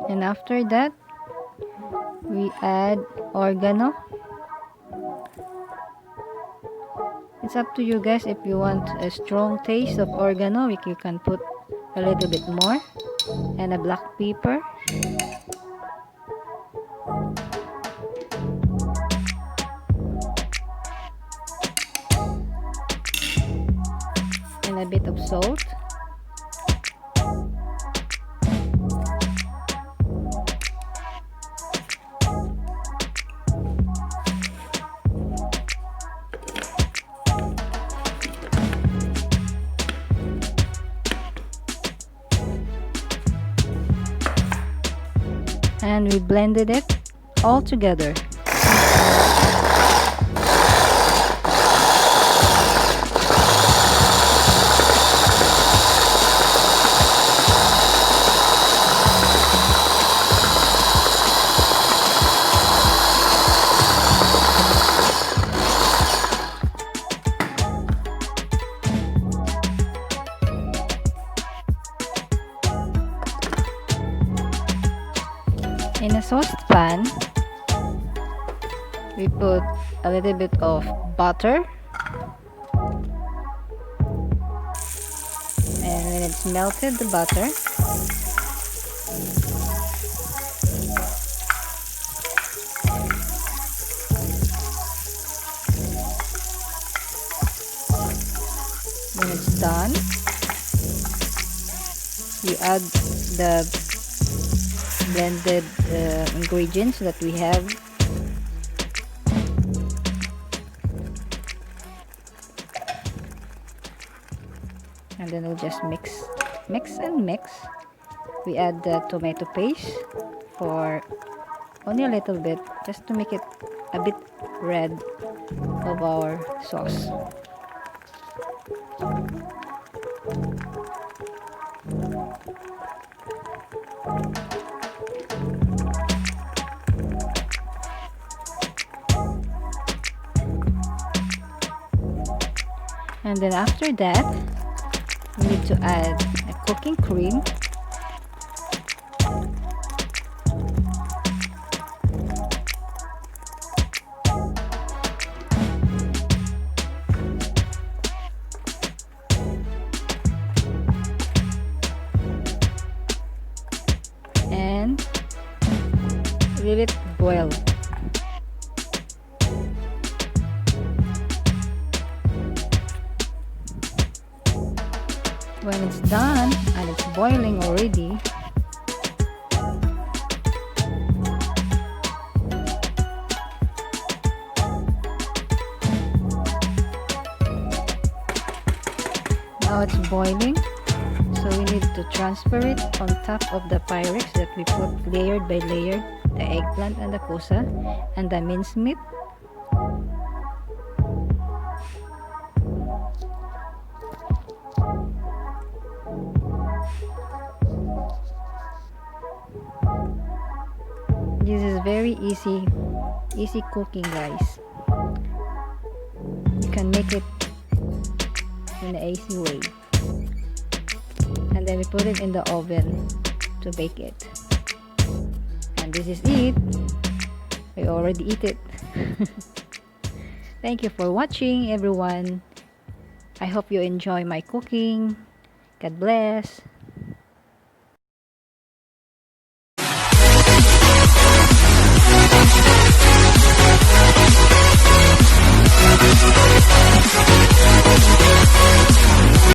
And after that, we add oregano. It's up to you guys. If you want a strong taste of oregano, you can put a little bit more. And a black pepper. And a bit of salt. And we blended it all together. In a saucepan, we put a little bit of butter, and when it's melted, the butter, when it's done, you add the blended ingredients that we have. And then we'll just mix and mix. We add the tomato paste for only a little bit, just to make it a bit red of our sauce. And then after that, we need to add a cooking cream. And let it boil. When it's done and it's boiling already, now it's boiling, so we need to transfer it on top of the Pyrex that we put layered by layered, the eggplant and the kuza and the mincemeat. This is very easy cooking, guys. You can make it in an easy way. And then we put it in the oven to bake it. And this is it. We already eat it. Thank you for watching, everyone. I hope you enjoy my cooking. God bless. We'll be right back.